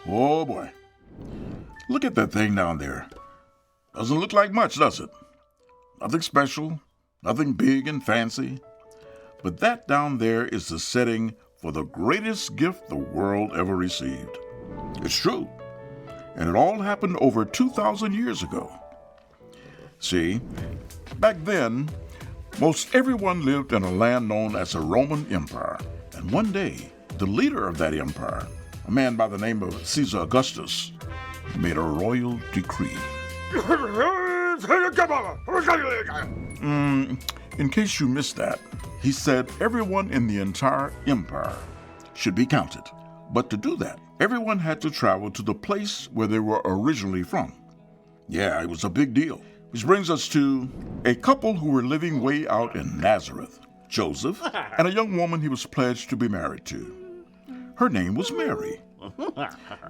Oh boy. Look at that thing down there. Doesn't look like much, does it? Nothing special, nothing big and fancy. But that down there is the setting for the greatest gift the world ever received. It's true. And it all happened over 2,000 years ago. See, back then, most everyone lived in a land known as the Roman Empire. And one day, the leader of that empire, a man by the name of Caesar Augustus, made a royal decree. In case you missed that, he said everyone in the entire empire should be counted. But to do that, everyone had to travel to the place where they were originally from. Yeah, it was a big deal. Which brings us to a couple who were living way out in Nazareth, Joseph and a young woman he was pledged to be married to. Her name was Mary.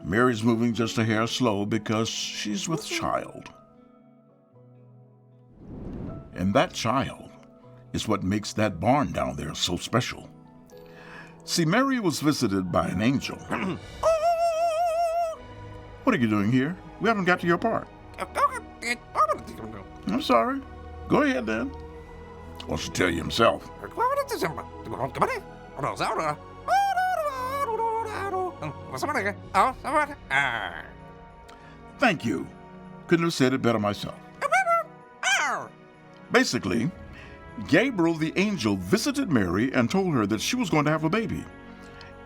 Mary's moving just a hair slow because she's with child. And that child is what makes that barn down there so special. See, Mary was visited by an angel. What are you doing here? We haven't got to your part. I'm sorry. Go ahead then. Why don't you tell you himself? Thank you. Couldn't have said it better myself. Basically, Gabriel the angel visited Mary and told her that she was going to have a baby.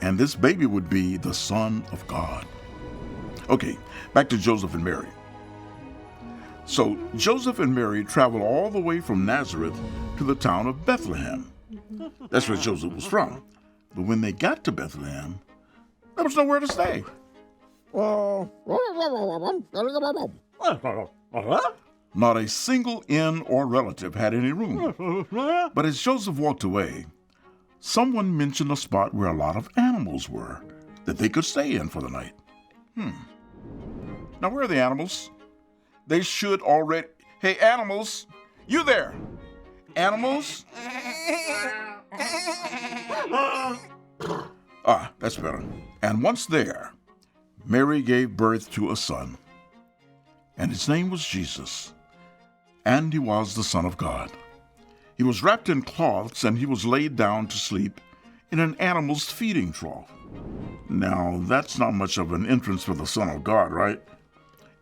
And this baby would be the Son of God. Okay, back to Joseph and Mary. So Joseph and Mary traveled all the way from Nazareth to the town of Bethlehem. That's where Joseph was from. But when they got to Bethlehem, there was nowhere to stay. Not a single inn or relative had any room. But as Joseph walked away, someone mentioned a spot where a lot of animals were that they could stay in for the night. Now, where are the animals? They should already... Hey, animals! You there! Animals? That's better. And once there, Mary gave birth to a son. And his name was Jesus. And he was the Son of God. He was wrapped in cloths and he was laid down to sleep in an animal's feeding trough. Now, that's not much of an entrance for the Son of God, right?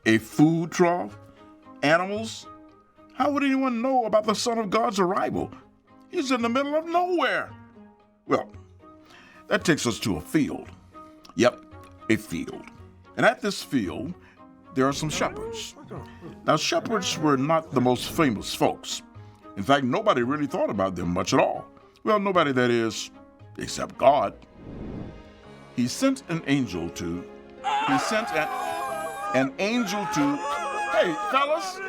A food trough? Animals? How would anyone know about the Son of God's arrival? He's in the middle of nowhere. Well, that takes us to a field. Yep, a field. And at this field, there are some shepherds. Now, shepherds were not the most famous folks. In fact, nobody really thought about them much at all. Well, nobody, that is, except God. He sent an angel to... Hey, fellas!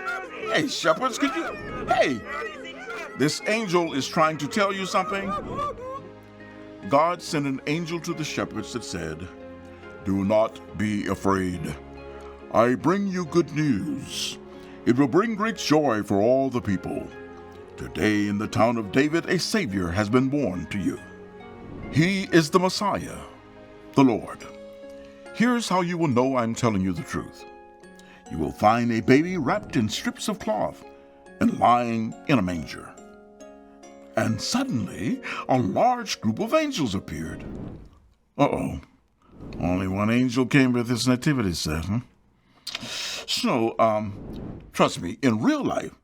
Hey, shepherds, could you... Hey! This angel is trying to tell you something. God sent an angel to the shepherds that said, "Do not be afraid. I bring you good news. It will bring great joy for all the people. Today in the town of David, a Savior has been born to you. He is the Messiah, the Lord. Here's how you will know I'm telling you the truth. You will find a baby wrapped in strips of cloth and lying in a manger." And suddenly, a large group of angels appeared. Uh-oh. Only one angel came with this nativity set, huh? So, trust me, in real life,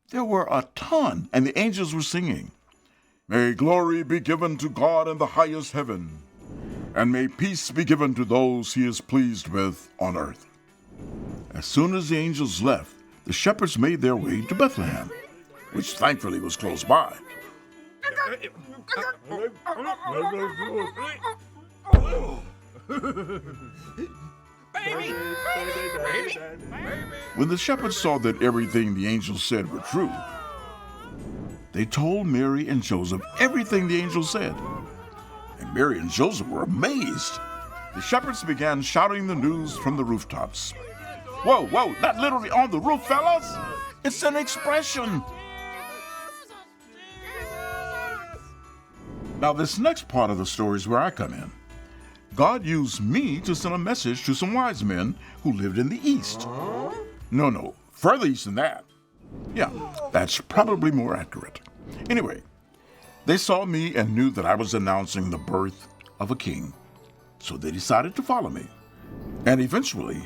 there were a ton, and the angels were singing, "May glory be given to God in the highest heaven, and may peace be given to those he is pleased with on earth." As soon as the angels left, the shepherds made their way to Bethlehem. which thankfully was close by. When the shepherds saw that everything the angel said were true, they told Mary and Joseph everything the angel said. And Mary and Joseph were amazed. The shepherds began shouting the news from the rooftops. Whoa, not literally on the roof, fellas. It's an expression. Now, this next part of the story is where I come in. God used me to send a message to some wise men who lived in the east. No, further east than that. Yeah, that's probably more accurate. Anyway, they saw me and knew that I was announcing the birth of a king. So they decided to follow me. And eventually,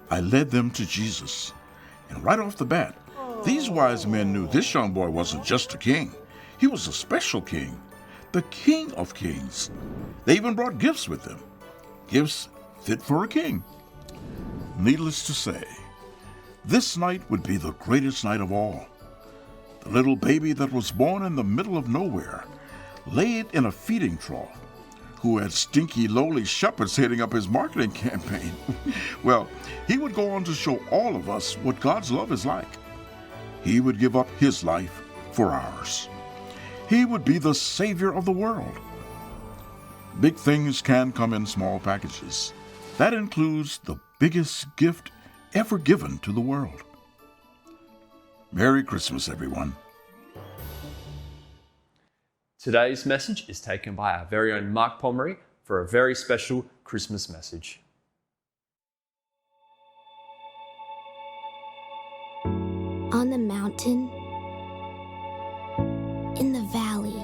I led them to Jesus. And right off the bat, these wise men knew this young boy wasn't just a king. He was a special king, the King of Kings. They even brought gifts with them, gifts fit for a king. Needless to say, this night would be the greatest night of all. The little baby that was born in the middle of nowhere, laid in a feeding trough, who had stinky, lowly shepherds heading up his marketing campaign. Well, he would go on to show all of us what God's love is like. He would give up his life for ours. He would be the Savior of the world. Big things can come in small packages. That includes the biggest gift ever given to the world. Merry Christmas, everyone. Today's message is taken by our very own Mark Pomeroy for a very special Christmas message. On the mountain, in the valley,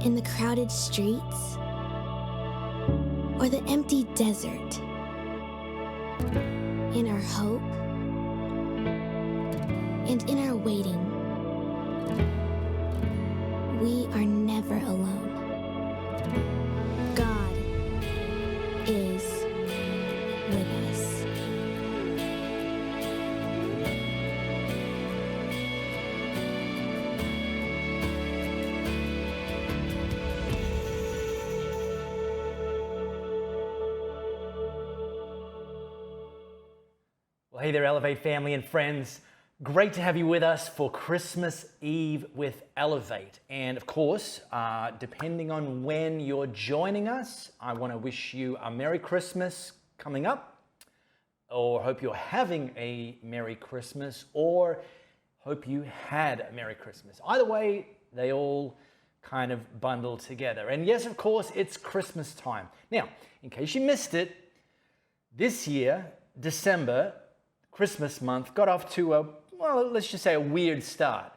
in the crowded streets, or the empty desert, in our hope and in our waiting, we are never alone. God is with us. Well, hey there, Elevate family and friends. Great to have you with us for Christmas Eve with Elevate. And of course, depending on when you're joining us, I want to wish you a Merry Christmas coming up, or hope you're having a Merry Christmas, or hope you had a Merry Christmas. Either way, they all kind of bundle together. And yes, of course, it's Christmas time. Now, in case you missed it, this year, December, Christmas month, got off to let's just say a weird start.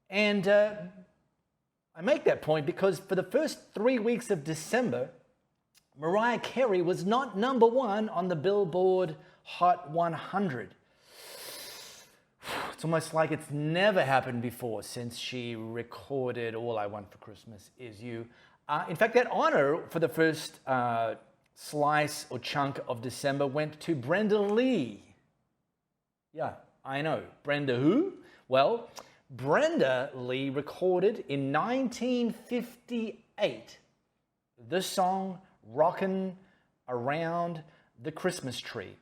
And I make that point because for the first 3 weeks of December, Mariah Carey was not number one on the Billboard Hot 100. It's almost like it's never happened before since she recorded All I Want for Christmas Is You. In fact, that honor for the first slice or chunk of December went to Brenda Lee. Yeah, I know. Brenda who? Well, Brenda Lee recorded in 1958 the song Rockin' Around the Christmas Tree.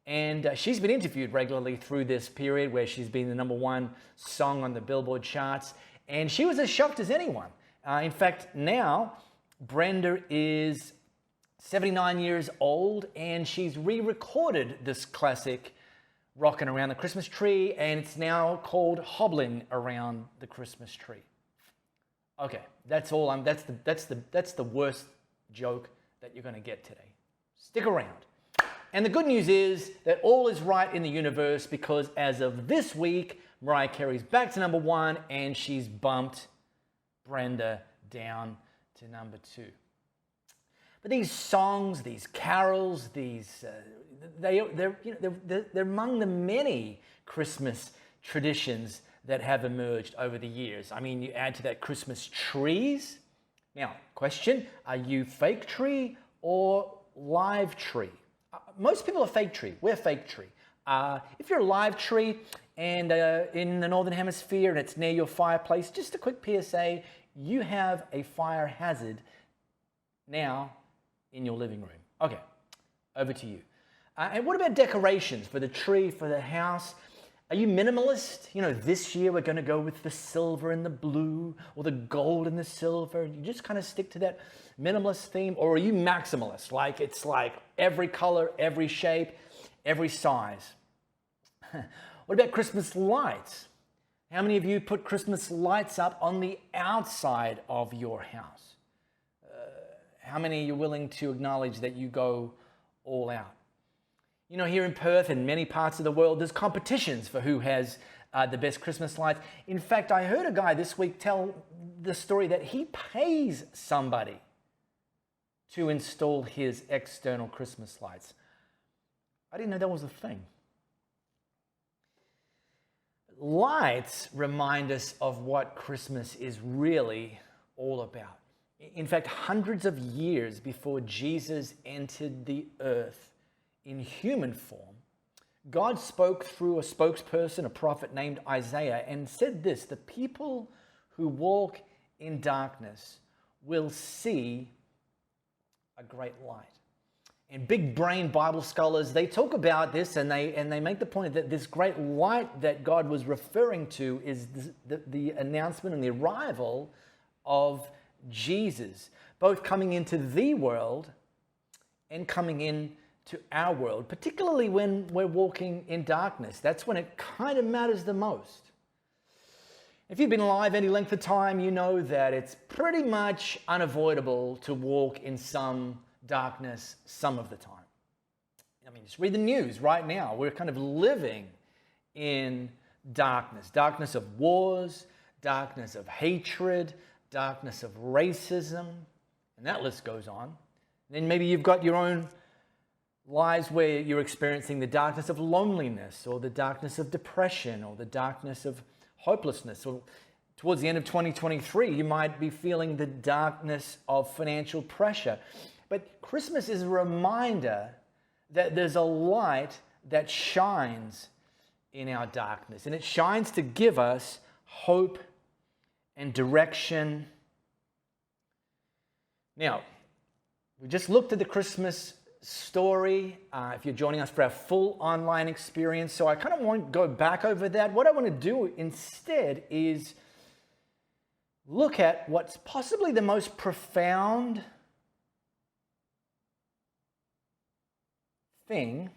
And she's been interviewed regularly through this period where she's been the number one song on the Billboard charts. And she was as shocked as anyone. In fact, now Brenda is 79 years old and she's re-recorded this classic Rockin' Around the Christmas Tree, and it's now called Hobblin' Around the Christmas Tree. Okay, that's all. That's the worst joke that you're going to get today. Stick around. And the good news is that all is right in the universe because as of this week, Mariah Carey's back to number one, and she's bumped Brenda down to number two. But these songs, these carols, they're among the many Christmas traditions that have emerged over the years. I mean, you add to that Christmas trees. Now, question, are you fake tree or live tree? Most people are fake tree. We're fake tree. If you're a live tree, and in the Northern Hemisphere, and it's near your fireplace, just a quick PSA, you have a fire hazard now in your living room. Okay, over to you. And what about decorations for the tree, for the house? Are you minimalist? You know, this year we're going to go with the silver and the blue, or the gold and the silver. You just kind of stick to that minimalist theme. Or are you maximalist? Like it's like every color, every shape, every size. What about Christmas lights? How many of you put Christmas lights up on the outside of your house? How many are you willing to acknowledge that you go all out? You know, here in Perth and many parts of the world, there's competitions for who has the best Christmas lights. In fact, I heard a guy this week tell the story that he pays somebody to install his external Christmas lights. I didn't know that was a thing. Lights remind us of what Christmas is really all about. In fact, hundreds of years before Jesus entered the earth in human form, God spoke through a spokesperson, a prophet named Isaiah, and said this: the people who walk in darkness will see a great light. And big brain Bible scholars, they talk about this and they make the point that this great light that God was referring to is the announcement and the arrival of Jesus, both coming into the world and coming in to our world, particularly when we're walking in darkness. That's when it kind of matters the most. If you've been alive any length of time, you know that it's pretty much unavoidable to walk in some darkness some of the time. I mean, just read the news right now. We're kind of living in darkness. Darkness of wars, darkness of hatred, darkness of racism, and that list goes on. And then maybe you've got your own lives where you're experiencing the darkness of loneliness, or the darkness of depression, or the darkness of hopelessness. Or towards the end of 2023, you might be feeling the darkness of financial pressure. But Christmas is a reminder that there's a light that shines in our darkness, and it shines to give us hope and direction. Now, we just looked at the Christmas story, if you're joining us for our full online experience. So I kind of want to go back over that. What I want to do instead is look at what's possibly the most profound thing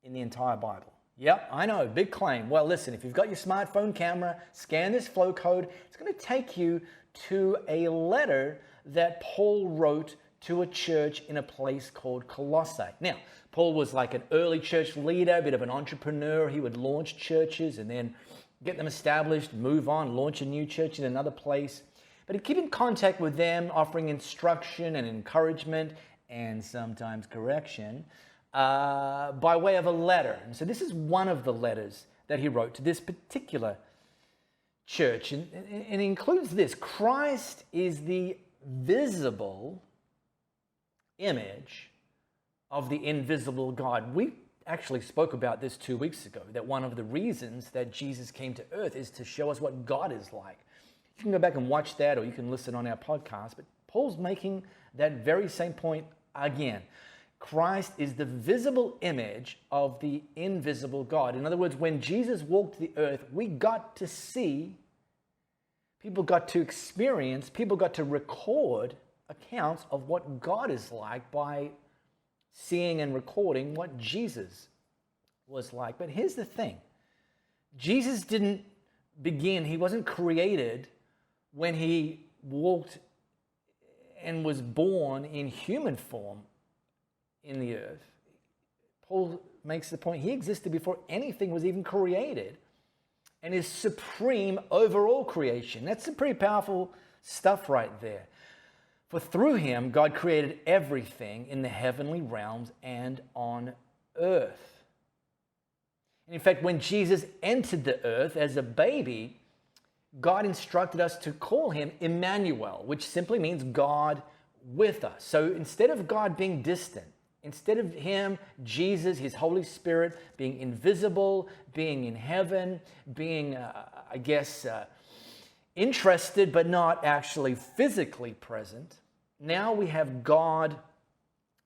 in the entire Bible. Yep, I know, big claim. Well, listen, if you've got your smartphone camera, scan this flow code. It's going to take you to a letter that Paul wrote to a church in a place called Colossae. Now, Paul was like an early church leader, a bit of an entrepreneur. He would launch churches and then get them established, move on, launch a new church in another place. But he'd keep in contact with them, offering instruction and encouragement and sometimes correction by way of a letter. And so this is one of the letters that he wrote to this particular church. And it includes this: Christ is the visible image of the invisible God. We actually spoke about this 2 weeks ago, that one of the reasons that Jesus came to earth is to show us what God is like. You can go back and watch that, or you can listen on our podcast, but Paul's making that very same point again. Christ is the visible image of the invisible God. In other words, when Jesus walked the earth, we got to see, people got to experience, people got to record accounts of what God is like by seeing and recording what Jesus was like. But here's the thing. Jesus didn't begin, he wasn't created when he walked and was born in human form in the earth. Paul makes the point, he existed before anything was even created and is supreme over all creation. That's some pretty powerful stuff right there. For through him, God created everything in the heavenly realms and on earth. And in fact, when Jesus entered the earth as a baby, God instructed us to call him Emmanuel, which simply means God with us. So instead of God being distant, Instead of him, Jesus, his Holy Spirit, being invisible, being in heaven, being, interested but not actually physically present, now we have God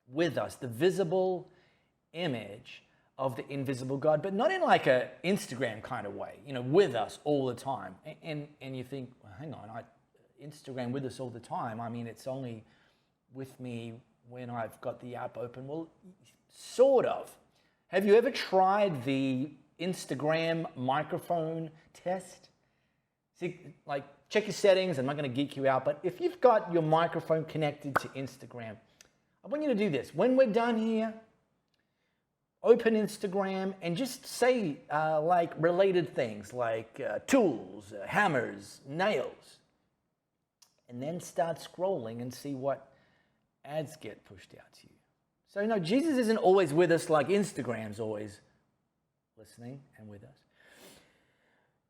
with us, the visible image of the invisible God, but not in like a Instagram kind of way, with us all the time. And you think, well, hang on, Instagram with us all the time. I mean, it's only with me when I've got the app open. Well, sort of. Have you ever tried the Instagram microphone test? See, like, check your settings. I'm not going to geek you out, but if you've got your microphone connected to Instagram, I want you to do this. When we're done here, open Instagram and just say like related things like tools, hammers, nails, and then start scrolling and see what ads get pushed out to you. So no, Jesus isn't always with us like Instagram's always listening and with us.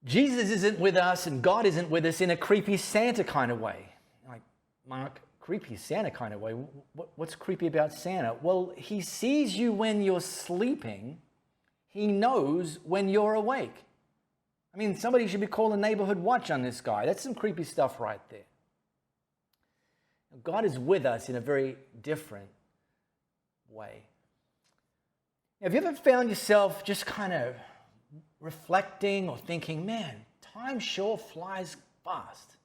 Jesus isn't with us and God isn't with us in a creepy Santa kind of way. Like, Mark, creepy Santa kind of way? What's creepy about Santa? Well, he sees you when you're sleeping. He knows when you're awake. I mean, somebody should be calling neighborhood watch on this guy. That's some creepy stuff right there. God is with us in a very different way. Have you ever found yourself just kind of reflecting or thinking, man, time sure flies fast?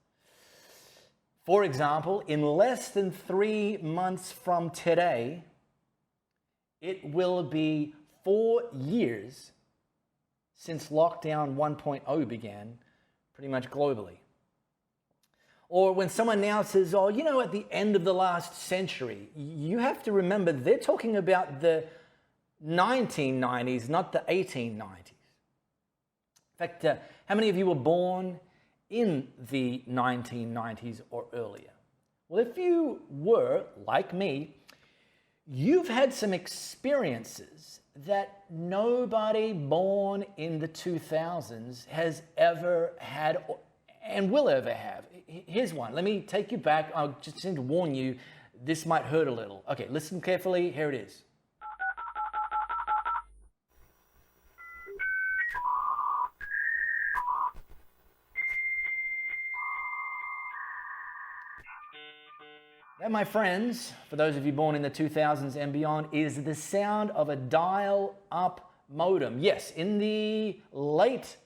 For example, in less than 3 months from today, it will be 4 years since lockdown 1.0 began, pretty much globally. Or when someone now says, oh, at the end of the last century, you have to remember they're talking about the 1990s, not the 1890s. In fact, how many of you were born in the 1990s or earlier? Well, if you were, like me, you've had some experiences that nobody born in the 2000s has ever had and will ever have. Here's one. Let me take you back. I'll just need to warn you, this might hurt a little. Okay, listen carefully. Here it is. That, my friends, for those of you born in the 2000s and beyond, is the sound of a dial-up modem. Yes, in the late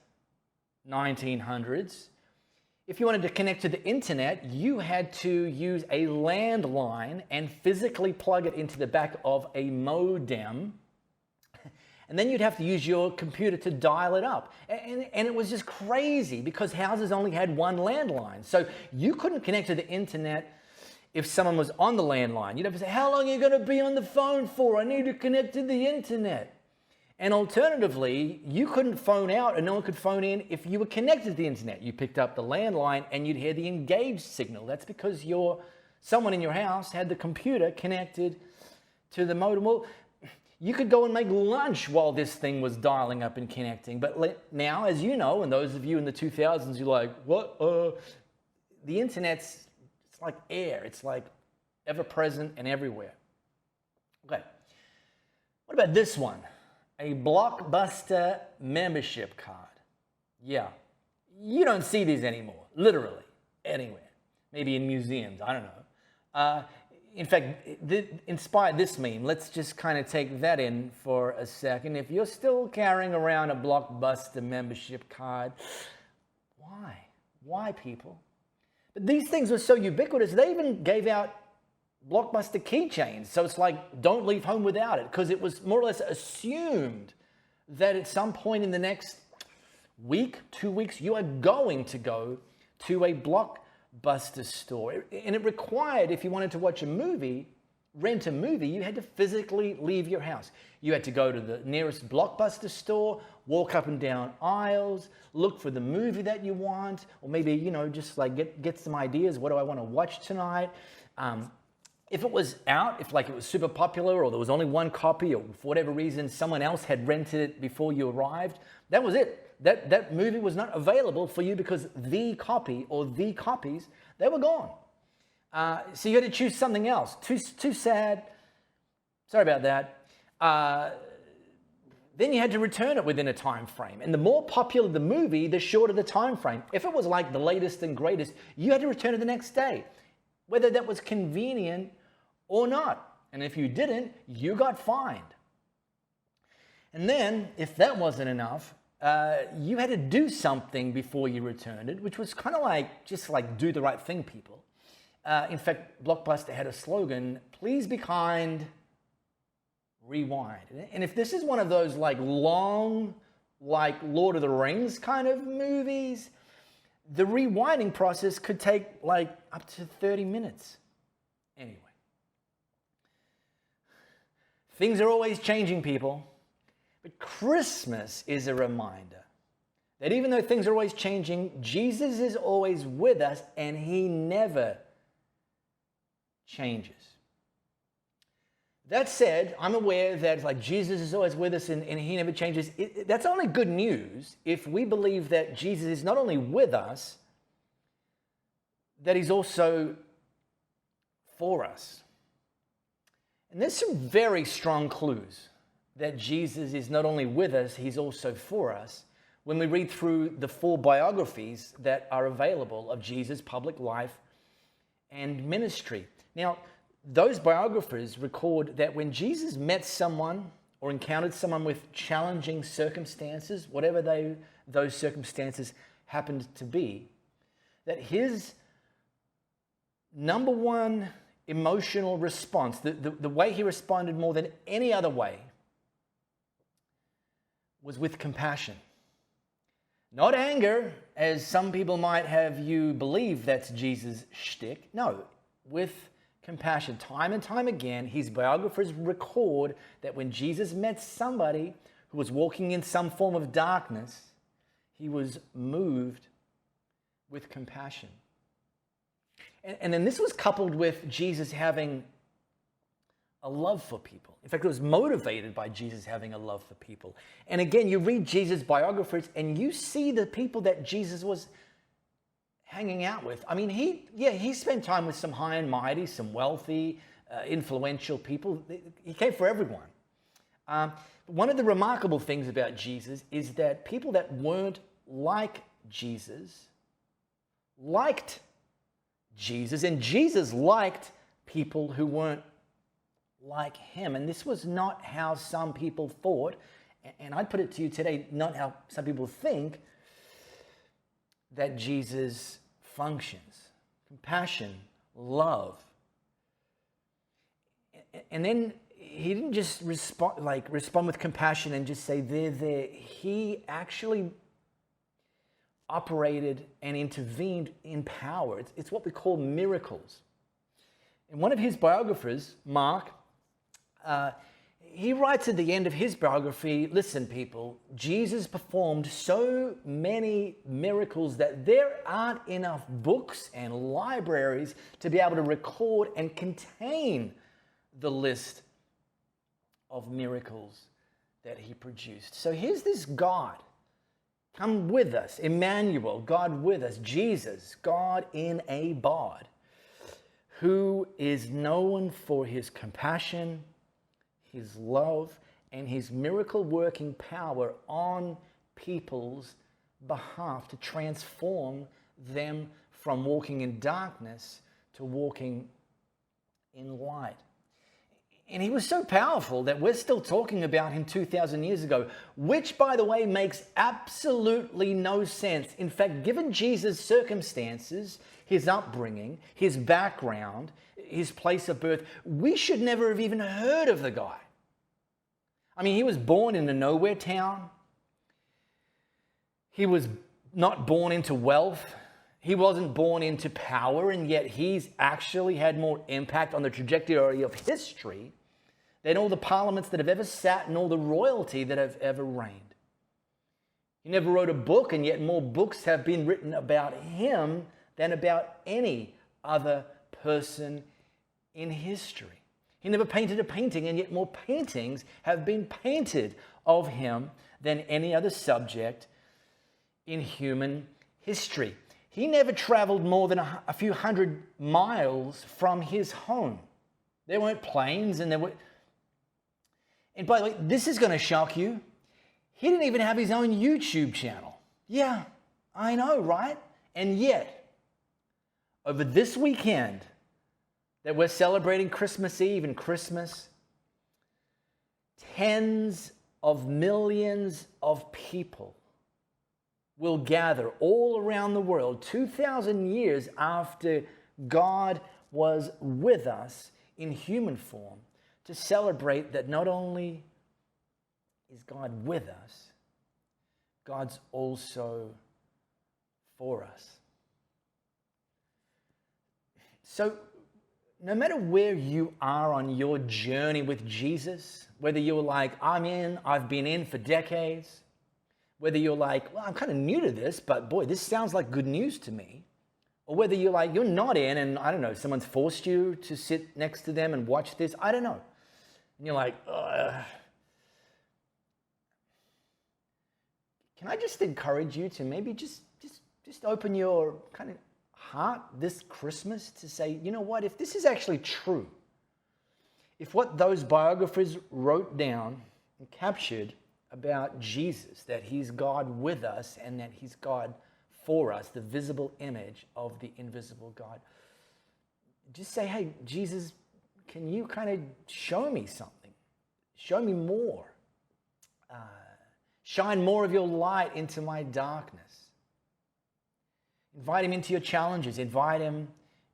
1900s, if you wanted to connect to the internet, you had to use a landline and physically plug it into the back of a modem. And then you'd have to use your computer to dial it up. And it was just crazy because houses only had one landline. So you couldn't connect to the internet if someone was on the landline. You'd have to say, how long are you going to be on the phone for? I need to connect to the internet. And alternatively, you couldn't phone out and no one could phone in if you were connected to the internet. You picked up the landline and you'd hear the engaged signal. That's because someone in your house had the computer connected to the modem. Well, you could go and make lunch while this thing was dialing up and connecting. But now, as you know, and those of you in the 2000s, you're like, what? The internet's it's like air. It's like ever present and everywhere. Okay. What about this one? A Blockbuster membership card. Yeah, you don't see these anymore, literally, anywhere. Maybe in museums, I don't know. In fact, inspired this meme. Let's just kind of take that in for a second. If you're still carrying around a Blockbuster membership card, why? Why, people? But these things were so ubiquitous, they even gave out Blockbuster keychains. So it's like, don't leave home without it, because it was more or less assumed that at some point in the next week, 2 weeks, you are going to go to a Blockbuster store. And it required, if you wanted to watch a movie, rent a movie, you had to physically leave your house. You had to go to the nearest Blockbuster store, walk up and down aisles, look for the movie that you want, or maybe, just like get some ideas. What do I want to watch tonight? If it was out, if like it was super popular or there was only one copy or for whatever reason someone else had rented it before you arrived, that was it. That movie was not available for you because the copy or the copies, they were gone. So you had to choose something else. Too sad. Sorry about that. Then you had to return it within a time frame. And the more popular the movie, the shorter the time frame. If it was like the latest and greatest, you had to return it the next day, whether that was convenient or not. And if you didn't, you got fined. And then, if that wasn't enough, you had to do something before you returned it, which was kind of like, just like do the right thing, people. In fact, Blockbuster had a slogan, please be kind, rewind. And if this is one of those like long, like Lord of the Rings kind of movies, the rewinding process could take like up to 30 minutes. Anyway. Things are always changing, people. But Christmas is a reminder that even though things are always changing, Jesus is always with us and he never changes. That said, I'm aware that like Jesus is always with us and he never changes. That's only good news if we believe that Jesus is not only with us, that he's also for us. And there's some very strong clues that Jesus is not only with us, he's also for us when we read through the 4 biographies that are available of Jesus' public life and ministry. Now, those biographers record that when Jesus met someone or encountered someone with challenging circumstances, whatever those circumstances happened to be, that his number one emotional response, the way he responded more than any other way, was with compassion. Not anger, as some people might have you believe that's Jesus' shtick. No, with compassion. Time and time again, his biographers record that when Jesus met somebody who was walking in some form of darkness, he was moved with compassion. And then this was coupled with Jesus having a love for people. In fact, it was motivated by Jesus having a love for people. And again, you read Jesus' biographers and you see the people that Jesus was hanging out with. I mean, he spent time with some high and mighty, some wealthy, influential people. He came for everyone. One of the remarkable things about Jesus is that people that weren't like Jesus liked Jesus, and Jesus liked people who weren't like him. And this was not how some people thought, and I'd put it to you today, not how some people think that Jesus functions. Compassion, love. And then he didn't just respond with compassion and just say, there. He actually operated and intervened in power. It's what we call miracles. And one of his biographers, Mark, he writes at the end of his biography, listen, people, Jesus performed so many miracles that there aren't enough books and libraries to be able to record and contain the list of miracles that he produced. So here's this God, come with us, Emmanuel, God with us, Jesus, God in a bod, who is known for his compassion, his love, and his miracle-working power on people's behalf to transform them from walking in darkness to walking in light. And he was so powerful that we're still talking about him 2,000 years ago, which, by the way, makes absolutely no sense. In fact, given Jesus' circumstances, his upbringing, his background, his place of birth, we should never have even heard of the guy. I mean, he was born in a nowhere town. He was not born into wealth. He wasn't born into power, and yet he's actually had more impact on the trajectory of history than all the parliaments that have ever sat and all the royalty that have ever reigned. He never wrote a book, and yet more books have been written about him than about any other person in history. He never painted a painting, and yet more paintings have been painted of him than any other subject in human history. He never traveled more than a few hundred miles from his home. There weren't planes, and And by the way, this is going to shock you. He didn't even have his own YouTube channel. Yeah, I know, right? And yet, over this weekend that we're celebrating Christmas Eve and Christmas, tens of millions of people will gather all around the world 2,000 years after God was with us in human form to celebrate that not only is God with us, God's also for us. So, no matter where you are on your journey with Jesus, whether you're like, I've been in for decades, whether you're like, well, I'm kind of new to this, but boy, this sounds like good news to me, or whether you're like, you're not in, and I don't know, someone's forced you to sit next to them and watch this, I don't know. And you're like, ugh. Can I just encourage you to maybe just open your kind of heart this Christmas to say, you know what, if this is actually true, if what those biographers wrote down and captured about Jesus, that he's God with us and that he's God for us, the visible image of the invisible God, just say, hey, Jesus, can you kind of show me something? Show me more. Shine more of your light into my darkness. Invite him into your challenges. Invite him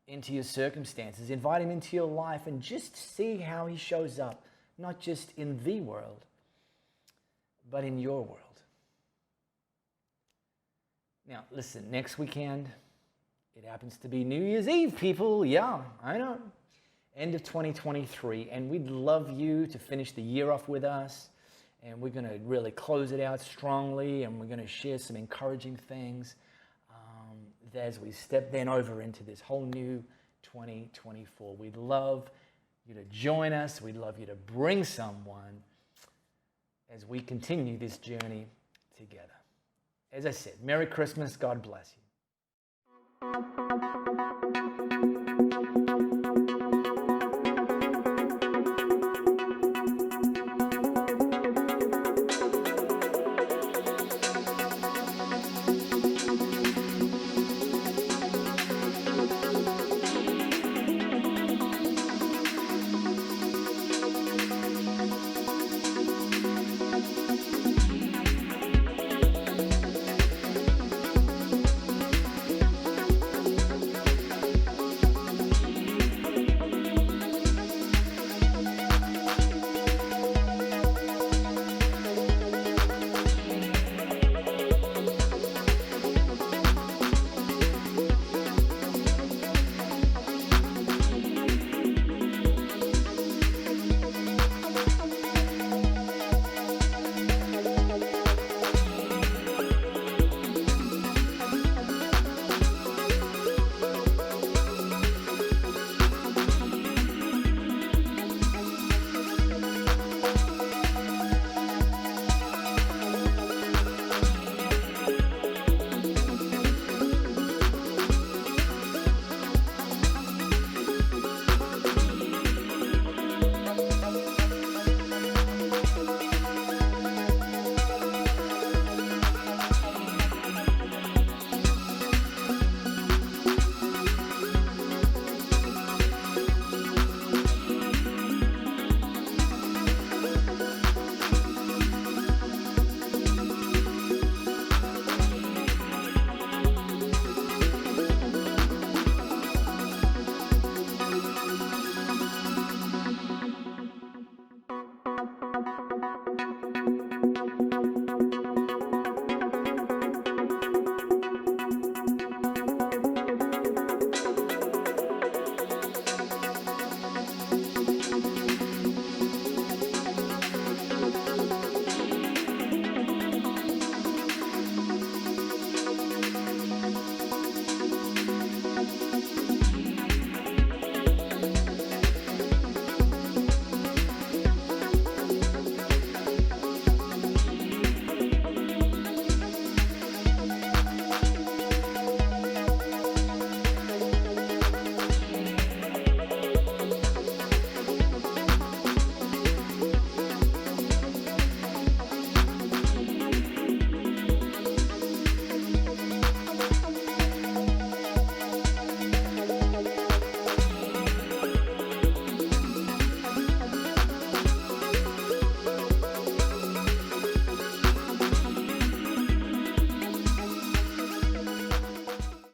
into your circumstances. Invite him into your life and just see how he shows up, not just in the world, but in your world. Now, listen, next weekend, it happens to be New Year's Eve, people. Yeah, I know. End of 2023. And we'd love you to finish the year off with us. And we're going to really close it out strongly. And we're going to share some encouraging things as we step then over into this whole new 2024. We'd love you to join us. We'd love you to bring someone as we continue this journey together. As I said, Merry Christmas. God bless you.